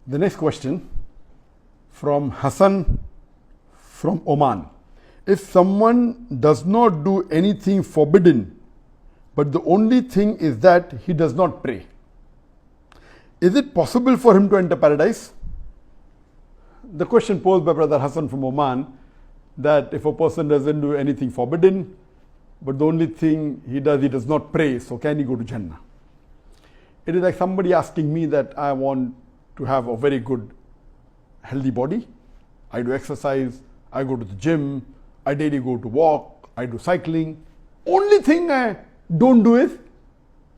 The next question from Hassan from Oman. If someone does not do anything forbidden, but the only thing is that he does not pray, is it possible for him to enter paradise? The question posed by Brother Hassan from Oman, that if a person doesn't do anything forbidden, but the only thing he does not pray, so can he go to Jannah? It is like somebody asking me that I want to have a very good, healthy body. I do exercise, I go to the gym, I daily go to walk, I do cycling. Only thing I don't do is,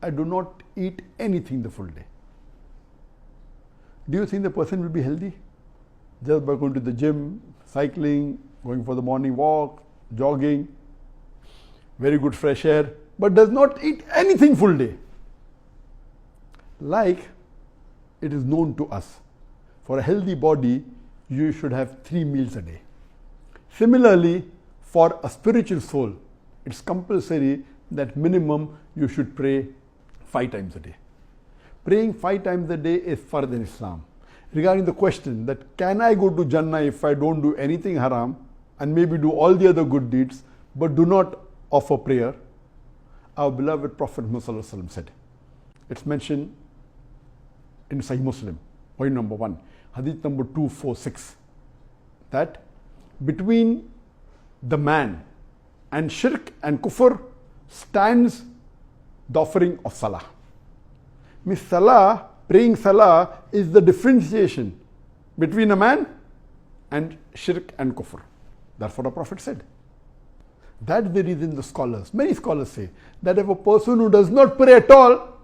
I do not eat anything the full day. Do you think the person will be healthy? Just by going to the gym, cycling, going for the morning walk, jogging, very good fresh air, but does not eat anything full day. Like it is known to us, for a healthy body, you should have 3 meals a day. Similarly, for a spiritual soul, it's compulsory that minimum you should pray 5 times a day. Praying 5 times a day is fard in Islam. Regarding the question that can I go to Jannah if I don't do anything haram and maybe do all the other good deeds but do not offer prayer, our beloved Prophet Muhammad said. It's mentioned in Sahih Muslim, point number 1, hadith number 246, that between the man and shirk and kufr stands the offering of salah. Means salah, praying salah is the differentiation between a man and shirk and kufr. That's what the Prophet said. That's the reason the scholars, many scholars say, that if a person who does not pray at all,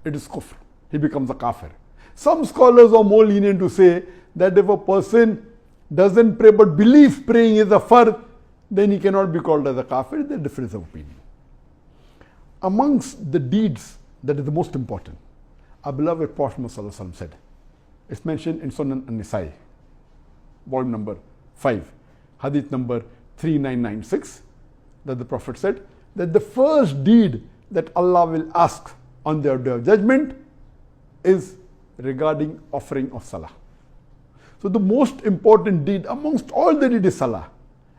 it is kufr. He becomes a kafir. Some scholars are more lenient to say that if a person doesn't pray but believes praying is a fard, then he cannot be called as a kafir. There's a difference of opinion. Amongst the deeds that is the most important, our beloved Prophet Muhammad said, it's mentioned in Sunan An-Nisa'i, volume number 5, hadith number 3996, that the Prophet said that the first deed that Allah will ask on the day of judgment is regarding offering of salah. So the most important deed amongst all the deeds is salah.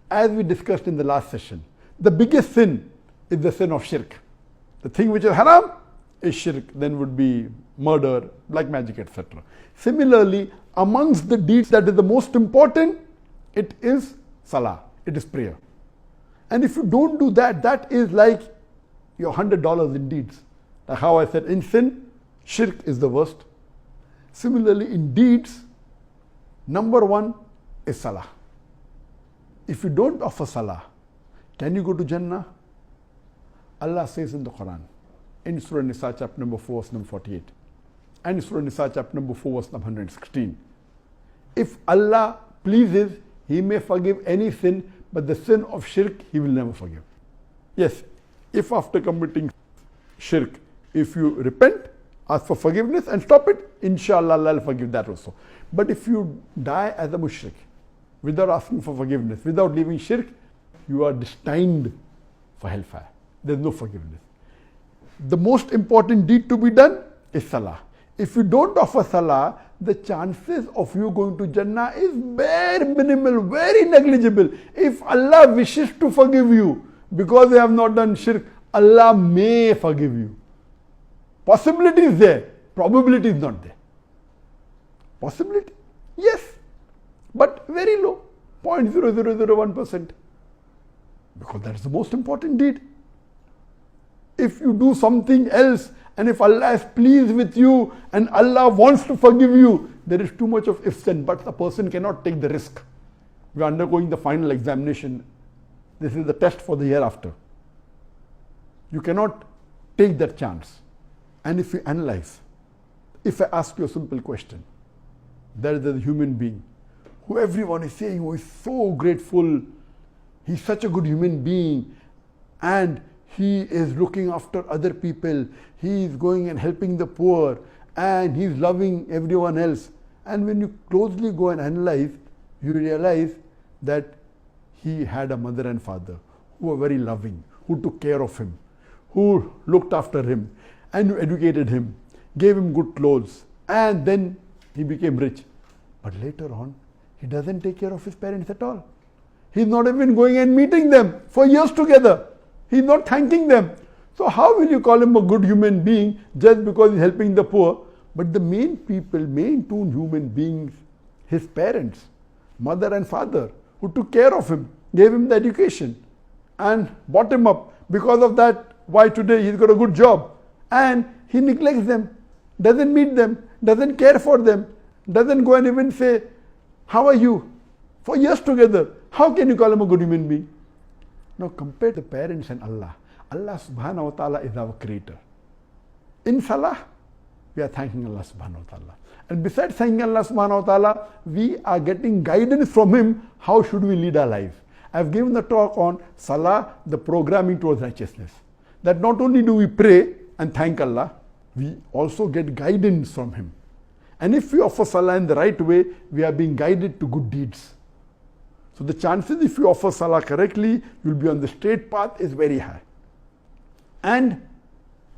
As we discussed in the last session, the biggest sin is the sin of shirk. The thing which is haram is shirk, then would be murder, black magic, etc. Similarly, amongst the deeds that is the most important, it is salah, it is prayer. And if you don't do that, that is like your $100 in deeds. Like how I said, in sin, shirk is the worst. Similarly, in deeds, number 1 is salah. If you don't offer salah, can you go to Jannah? Allah says in the Quran, in Surah Nisa chapter number 4, verse number 48, and Surah Nisa chapter number 4, verse number 116. If Allah pleases, He may forgive any sin, but the sin of shirk, He will never forgive. Yes, if after committing shirk, if you repent, ask for forgiveness and stop it, inshallah Allah will forgive that also. But if you die as a mushrik, without asking for forgiveness, without leaving shirk, you are destined for hellfire. There is no forgiveness. The most important deed to be done is salah. If you don't offer salah, the chances of you going to Jannah is very minimal, very negligible. If Allah wishes to forgive you because you have not done shirk, Allah may forgive you. Possibility is there, probability is not there. Possibility? Yes, but very low, 0.0001%. Because that is the most important deed. If you do something else, and if Allah is pleased with you and Allah wants to forgive you, there is too much of ifs and buts. A person cannot take the risk. We are undergoing the final examination. This is the test for the hereafter. You cannot take that chance. And if you analyze, if I ask you a simple question, there is a human being who everyone is saying, who is so grateful, he's such a good human being, and he is looking after other people, he is going and helping the poor, and he's loving everyone else. And when you closely go and analyze, you realize that he had a mother and father who were very loving, who took care of him, who looked after him, and who educated him, gave him good clothes, and then he became rich. But later on, he doesn't take care of his parents at all. He's not even going and meeting them for years together. He's not thanking them. So how will you call him a good human being just because he's helping the poor? But the main people, main two human beings, his parents, mother and father, who took care of him, gave him the education and brought him up. Because of that, why today he's got a good job. And he neglects them, doesn't meet them, doesn't care for them, doesn't go and even say, how are you? For years together. How can you call him a good human being? Now compare the parents and Allah. Allah subhanahu wa ta'ala is our creator. In salah, we are thanking Allah subhanahu wa ta'ala. And besides thanking Allah subhanahu wa ta'ala, we are getting guidance from him. How should we lead our lives? I've given the talk on salah, the programming towards righteousness. That not only do we pray and thank Allah, we also get guidance from him. And if we offer salah in the right way, we are being guided to good deeds. So the chances if you offer salah correctly, you'll be on the straight path is very high. And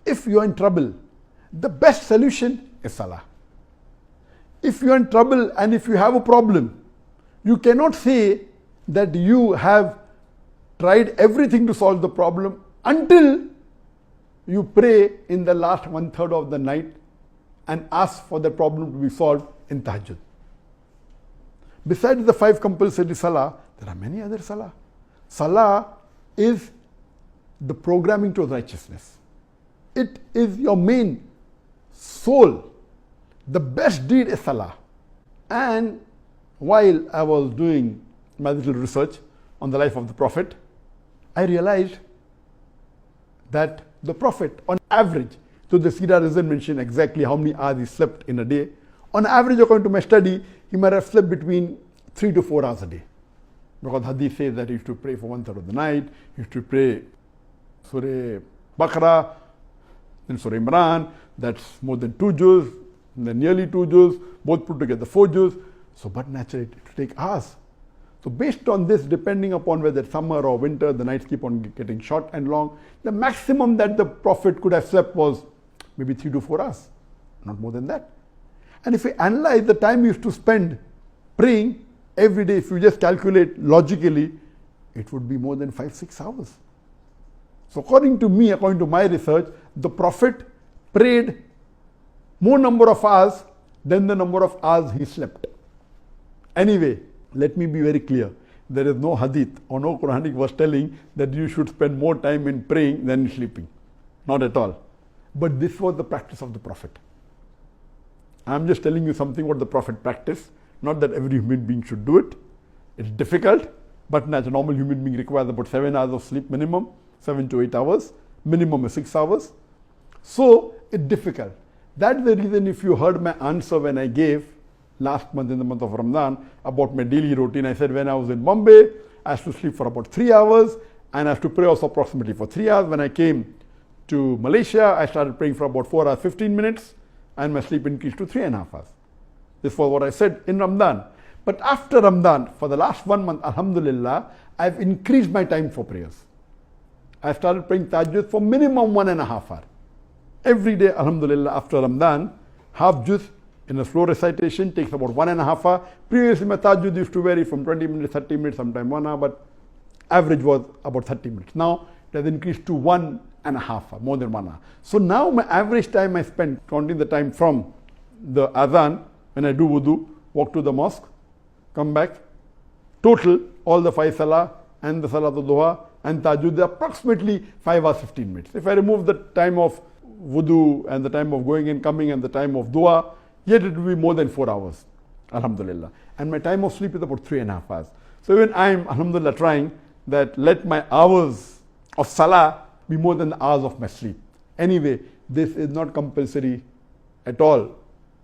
if you're in trouble, the best solution is salah. If you're in trouble and if you have a problem, you cannot say that you have tried everything to solve the problem until you pray in the last 1/3 of the night and ask for the problem to be solved in tahajjud. Besides the 5 compulsory salah, there are many other salah. Salah is the programming towards righteousness. It is your main soul. The best deed is salah. And while I was doing my little research on the life of the Prophet, I realized that the Prophet, on average, so the Sirah doesn't mention exactly how many hours he slept in a day. On average, according to my study, he might have slept between 3 to 4 hours a day. Because Hadith says that he used to pray for 1/3 of the night, he used to pray Surah Baqarah, then Surah Imran, that's more than 2 juz, then nearly 2 juz, both put together 4 juz. So, but naturally, it will take hours. So based on this, depending upon whether it's summer or winter, the nights keep on getting short and long. The maximum that the Prophet could have slept was maybe 3 to 4 hours, not more than that. And if we analyze the time he used to spend praying every day, if you just calculate logically, it would be more than 5-6 hours. So according to me, according to my research, the Prophet prayed more number of hours than the number of hours he slept. Anyway, let me be very clear. There is no hadith or no Quranic verse telling that you should spend more time in praying than in sleeping. Not at all. But this was the practice of the Prophet. I am just telling you something what the Prophet practiced. Not that every human being should do it. It's difficult, but as a normal human being requires about 7 hours of sleep minimum, 7 to 8 hours. Minimum is 6 hours. So it's difficult. That's the reason if you heard my answer when I gave last month in the month of Ramadan about my daily routine, I said when I was in Bombay, I used to sleep for about 3 hours and I used to pray also approximately for 3 hours. When I came to Malaysia, I started praying for about 4 hours, 15 minutes and my sleep increased to 3.5 hours. This was what I said in Ramadan. But after Ramadan, for the last 1 month, Alhamdulillah, I've increased my time for prayers. I started praying tahajjud for minimum 1.5 hours. Every day, Alhamdulillah, after Ramadan, half juz in a slow recitation takes about 1.5 hours. Previously, my tahajjud used to vary from 20 minutes, 30 minutes, sometimes 1 hour, but average was about 30 minutes. Now, it has increased to 1.5 hours, more than 1 hour. So now my average time I spend, counting the time from the adhan, when I do wudu, walk to the mosque, come back, total, all the 5 salah and the salatul duha and tahajjud, approximately 5 hours, 15 minutes. If I remove the time of wudu and the time of going and coming and the time of dua, yet it will be more than 4 hours, Alhamdulillah. And my time of sleep is about 3.5 hours. So even I am, Alhamdulillah, trying that let my hours of salah be more than the hours of my sleep. Anyway, this is not compulsory at all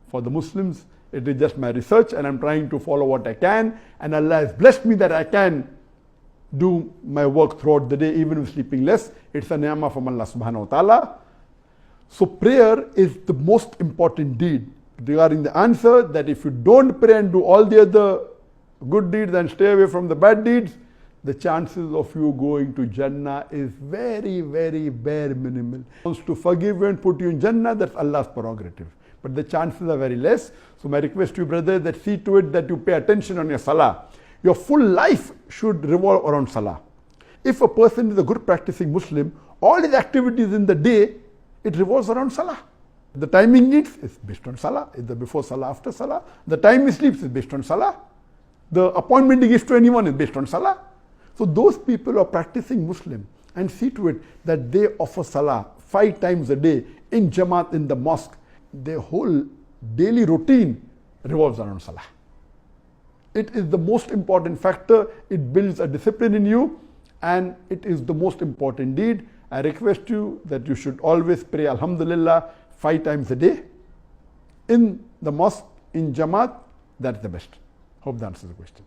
for the Muslims. It is just my research and I'm trying to follow what I can. And Allah has blessed me that I can do my work throughout the day, even with sleeping less. It's a ni'mah from Allah subhanahu wa ta'ala. So prayer is the most important deed. Regarding the answer that if you don't pray and do all the other good deeds and stay away from the bad deeds, the chances of you going to Jannah is very, very bare minimal. Wants to forgive you and put you in Jannah, that's Allah's prerogative. But but the chances are very less. So my request to you, brother, that see to it that you pay attention on your salah. Your full life should revolve around salah. If a person is a good practicing Muslim, all his activities in the day, it revolves around salah. The timing he eats is based on salah. Is the before salah, after salah. The time he sleeps is based on salah. The appointment he gives to anyone is based on salah. So those people who are practicing Muslim and see to it that they offer salah 5 times a day in Jamaat in the mosque, their whole daily routine revolves around salah. It is the most important factor. It builds a discipline in you, and it is the most important deed. I request you that you should always pray Alhamdulillah 5 times a day in the mosque, in Jamaat. That's the best. Hope that answers the question.